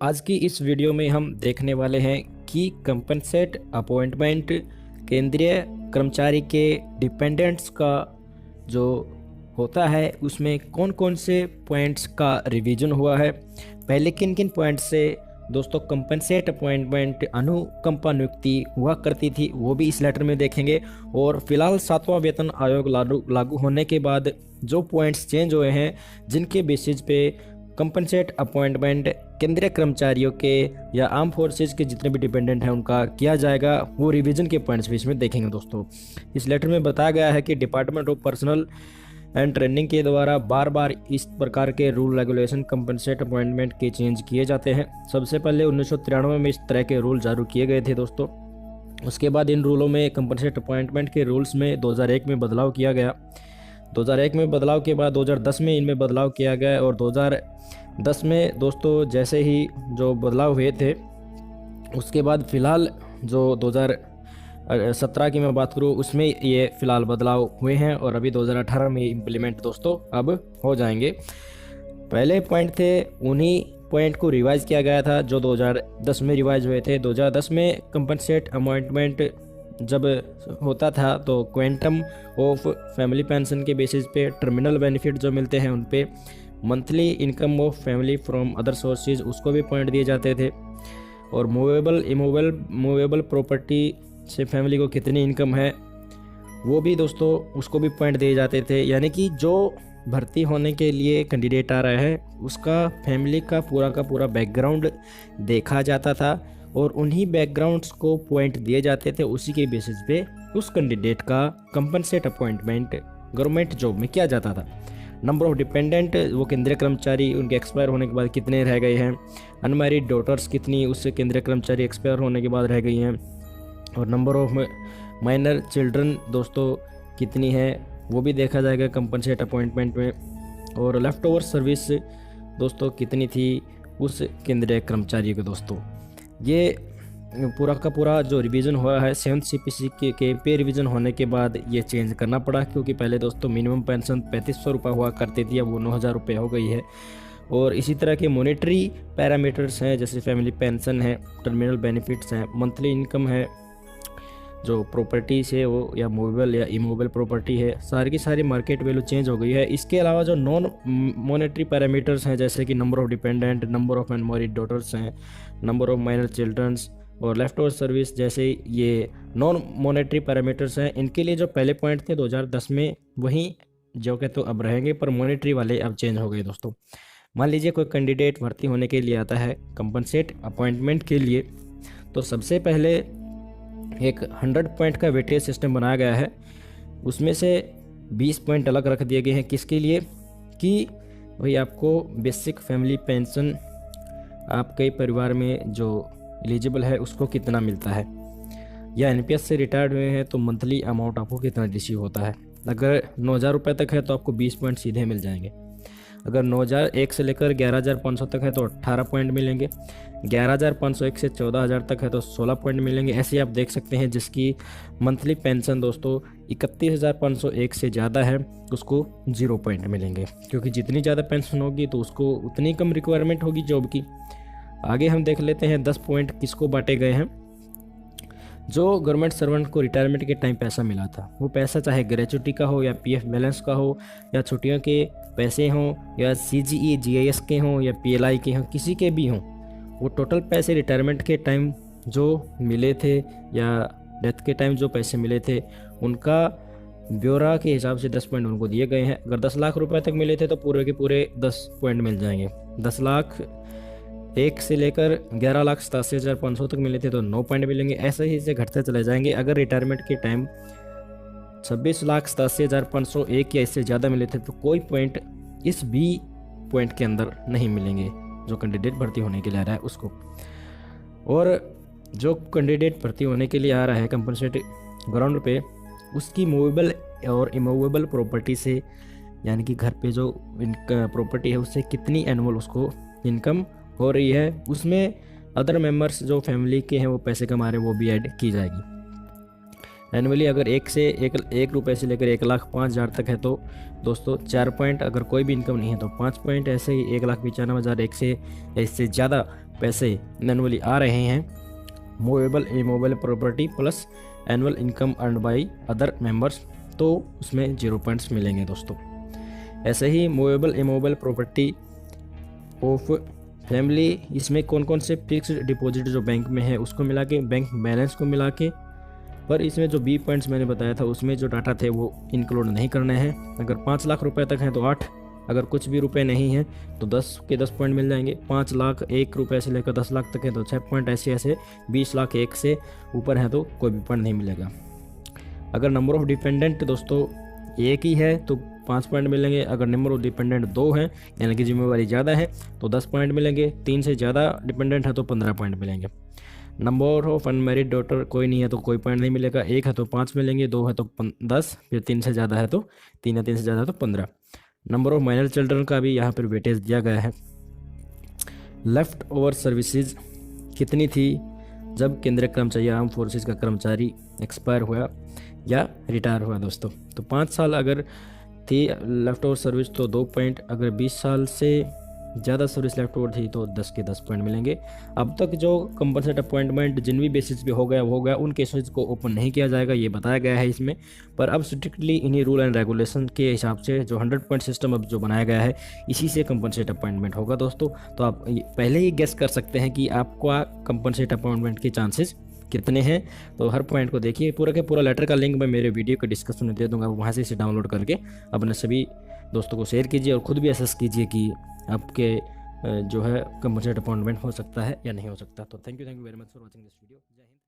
आज की इस वीडियो में हम देखने वाले हैं कि कंपनसेट अपॉइंटमेंट केंद्रीय कर्मचारी के डिपेंडेंट्स का जो होता है उसमें कौन कौन से पॉइंट्स का रिवीजन हुआ है। पहले किन किन पॉइंट्स से दोस्तों कंपनसेट अपॉइंटमेंट अनुकंपा नियुक्ति हुआ करती थी वो भी इस लेटर में देखेंगे। और फिलहाल 7वां वेतन आयोग लागू होने के बाद जो पॉइंट्स चेंज हुए हैं जिनके बेसिस पे कंपनसेट अपॉइंटमेंट केंद्रीय कर्मचारियों के या आर्म फोर्सेज के जितने भी डिपेंडेंट हैं उनका किया जाएगा, वो रिवीजन के पॉइंट्स भी इसमें देखेंगे। दोस्तों इस लेटर में बताया गया है कि department of personal and training के द्वारा बार बार इस प्रकार के रूल रेगुलेशन कंपनसेट अपॉइंटमेंट के चेंज किए जाते हैं। सबसे पहले 1993 में इस तरह के रूल जारी किए गए थे दोस्तों। उसके बाद इन रूलों में कंपनसेट अपॉइंटमेंट के रूल्स में 2001 में बदलाव किया गया। 2001 में बदलाव के बाद 2010 में इनमें बदलाव किया गया और 2010 में दोस्तों जैसे ही जो बदलाव हुए थे उसके बाद फ़िलहाल जो 2017 की मैं बात करूँ उसमें ये फ़िलहाल बदलाव हुए हैं और अभी 2018 में इम्प्लीमेंट दोस्तों अब हो जाएंगे। पहले पॉइंट थे उन्हीं पॉइंट को रिवाइज़ किया गया था जो 2010 में रिवाइज हुए थे। 2010 में कंपनसेट अपॉइंटमेंट जब होता था तो क्वांटम ऑफ फैमिली पेंशन के बेसिस पे टर्मिनल बेनिफिट जो मिलते हैं उन पे monthly income of family from other sources उसको भी पॉइंट दिए जाते थे। और मूवेबल प्रॉपर्टी से फैमिली को कितनी इनकम है वो भी दोस्तों उसको भी पॉइंट दिए जाते थे। यानी कि जो भर्ती होने के लिए कैंडिडेट आ रहा है उसका फैमिली का पूरा बैकग्राउंड देखा जाता था और उन्हीं बैकग्राउंड्स को पॉइंट दिए जाते थे। उसी के बेसिस पे उस कैंडिडेट का कंपनसेट अपॉइंटमेंट गवर्नमेंट जॉब में किया जाता था। नंबर ऑफ डिपेंडेंट वो केंद्रीय कर्मचारी उनके एक्सपायर होने के बाद कितने रह गए हैं, अनमैरिड डॉटर्स कितनी उससे केंद्रीय कर्मचारी एक्सपायर होने के बाद रह गई हैं, और नंबर ऑफ माइनर चिल्ड्रन दोस्तों कितनी है वो भी देखा जाएगा कंपनसेट अपॉइंटमेंट में। और लेफ़्ट ओवर सर्विस दोस्तों कितनी थी उस केंद्रीय कर्मचारी को। दोस्तों ये पूरा का पूरा जो रिवीजन हुआ है 7th CPC के पे रिवीजन होने के बाद ये चेंज करना पड़ा, क्योंकि पहले दोस्तों मिनिमम पेंशन 3500 रुपये हुआ करती थी, अब वो 9000 रुपये हो गई है। और इसी तरह के मॉनेटरी पैरामीटर्स हैं जैसे फैमिली पेंशन है, टर्मिनल बेनिफिट्स हैं, मंथली इनकम है, जो प्रॉपर्टी से वो या मूवेबल या इमूवेबल प्रॉपर्टी है, सारी की सारी मार्केट वैल्यू चेंज हो गई है। इसके अलावा जो नॉन मॉनेटरी पैरामीटर्स हैं जैसे कि number of dependent, number of unmarried daughters हैं, नंबर ऑफ माइनर चिल्ड्रंस और लेफ्ट ओवर सर्विस जैसे ये नॉन मॉनेटरी पैरामीटर्स हैं, इनके लिए जो पहले पॉइंट थे 2010 में वहीं जो कि तो अब रहेंगे, पर मॉनेटरी वाले अब चेंज हो गए। दोस्तों मान लीजिए कोई कैंडिडेट भर्ती होने के लिए आता है कंपनसेट अपॉइंटमेंट के लिए, तो सबसे पहले एक 100 पॉइंट का वेटेज सिस्टम बनाया गया है। उसमें से 20 पॉइंट अलग रख दिए गए हैं किसके लिए कि भाई आपको बेसिक फैमिली पेंशन आपके परिवार में जो एलिजिबल है उसको कितना मिलता है, या NPS से रिटायर्ड हुए हैं तो मंथली अमाउंट आपको कितना रिसीव होता है। अगर 9000 रुपये तक है तो आपको 20 पॉइंट सीधे मिल जाएंगे। अगर 9001 से लेकर 11500 तक है तो 18 पॉइंट मिलेंगे, 11501 से 14000 तक है तो 16 पॉइंट मिलेंगे। ऐसे आप देख सकते हैं जिसकी मंथली पेंशन दोस्तों 31501 से ज़्यादा है उसको 0 पॉइंट मिलेंगे, क्योंकि जितनी ज़्यादा पेंशन होगी तो उसको उतनी कम रिक्वायरमेंट होगी जॉब की। आगे हम देख लेते हैं 10 पॉइंट किसको बांटे गए हैं। जो गवर्नमेंट सर्वेंट को रिटायरमेंट के टाइम पैसा मिला था वो पैसा चाहे ग्रेचुटी का हो या PF बैलेंस का हो या छुट्टियों के पैसे हों या CGE GIS के हों या PLI के हों, किसी के भी हों, वो टोटल पैसे रिटायरमेंट के टाइम जो मिले थे या डेथ के टाइम जो पैसे मिले थे उनका ब्यौरा के हिसाब से 10 पॉइंट उनको दिए गए हैं। अगर 10 लाख रुपए तक मिले थे तो पूरे के पूरे 10 पॉइंट मिल जाएंगे। 10 लाख 1 से लेकर 11,87,500 तक मिले थे तो 9 पॉइंट मिलेंगे। ऐसे ही से घटते चले जाएंगे। अगर रिटायरमेंट के टाइम 26,87,501 या इससे ज़्यादा मिले थे तो कोई पॉइंट इस B पॉइंट के अंदर नहीं मिलेंगे जो कैंडिडेट भर्ती होने के लिए आ रहा है उसको। और जो कैंडिडेट भर्ती होने के लिए आ रहा है कंपनसेट ग्राउंड पे उसकी मूवेबल और इमूवेबल प्रॉपर्टी से, यानी कि घर पे जो इनका प्रॉपर्टी है उससे कितनी एनुअल उसको इनकम हो रही है, उसमें अदर मेंबर्स जो फैमिली के हैं वो पैसे कमा रहे हैं वो भी ऐड की जाएगी। एनुअली अगर 1 रुपये से लेकर 1,05,000 तक है तो दोस्तों 4 पॉइंट, अगर कोई भी इनकम नहीं है तो 5 पॉइंट। ऐसे ही 1,95,001 से इससे ज़्यादा पैसे एनुअली आ रहे हैं, movable immovable property plus annual income earn by other members, तो उसमें 0 पॉइंट्स मिलेंगे दोस्तों। ऐसे ही movable immovable property of family, इसमें कौन कौन से फिक्स्ड डिपॉजिट जो बैंक में है उसको मिला के, बैंक बैलेंस को मिला के, पर इसमें जो बी पॉइंट्स मैंने बताया था उसमें जो डाटा थे वो इंक्लूड नहीं करने हैं। अगर 5 लाख रुपए तक हैं तो 8, अगर कुछ भी रुपए नहीं हैं तो 10 के 10 पॉइंट मिल जाएंगे। 5 लाख 1 रुपये से लेकर 10 लाख तक है तो 6 पॉइंट, ऐसे ऐसे 20 लाख 1 से ऊपर है तो कोई भी पॉइंट नहीं मिलेगा। अगर नंबर ऑफ डिपेंडेंट दोस्तों 1 ही है तो 5 पॉइंट मिलेंगे। अगर नंबर ऑफ डिपेंडेंट 2 हैं यानी कि जिम्मेवारी ज़्यादा है तो 10 पॉइंट मिलेंगे। 3 से ज़्यादा डिपेंडेंट है तो 15 पॉइंट मिलेंगे। नंबर ऑफ अनमेरिड डॉटर कोई नहीं है तो कोई पॉइंट नहीं मिलेगा। 1 है तो 5 मिलेंगे, 2 है तो 10, फिर 3 से ज़्यादा है तो 3 है, 3 से ज़्यादा है तो 15। नंबर ऑफ माइनर चिल्ड्रन का भी यहाँ पर वेटेज दिया गया है। लेफ्ट ओवर सर्विसेज कितनी थी जब केंद्रीय कर्मचारी आर्म फोर्सेज का कर्मचारी एक्सपायर हुआ या रिटायर हुआ दोस्तों। तो 5 साल अगर थी लेफ्ट ओवर सर्विस तो 2 पॉइंट, अगर 20 साल से ज़्यादा सर्विस लेफ्ट ओवर थी तो 10 के 10 पॉइंट मिलेंगे। अब तक जो कंपनसेट अपॉइंटमेंट जिन भी बेसिस पे हो गया वो हो गया, उन केसेस को ओपन नहीं किया जाएगा, ये बताया गया है इसमें। पर अब स्ट्रिक्टली इन्हीं रूल एंड रेगुलेशन के हिसाब से जो 100 पॉइंट सिस्टम अब जो बनाया गया है इसी से कंपनसेट अपॉइंटमेंट होगा दोस्तों। तो आप पहले ही गेस कर सकते हैं कि आपका कंपनसेट अपॉइंटमेंट के चांसेस कितने हैं। तो हर पॉइंट को देखिए, पूरा के पूरा लेटर का लिंक मैं मेरे वीडियो के डिस्क्रिप्शन में दे दूंगा, वहाँ से इसे डाउनलोड करके अपने सभी दोस्तों को शेयर कीजिए और ख़ुद भी असेस कीजिए कि आपके जो है कंपनसेट अपॉइंटमेंट हो सकता है या नहीं हो सकता। तो thank you very much for watching this video. जय हिंद।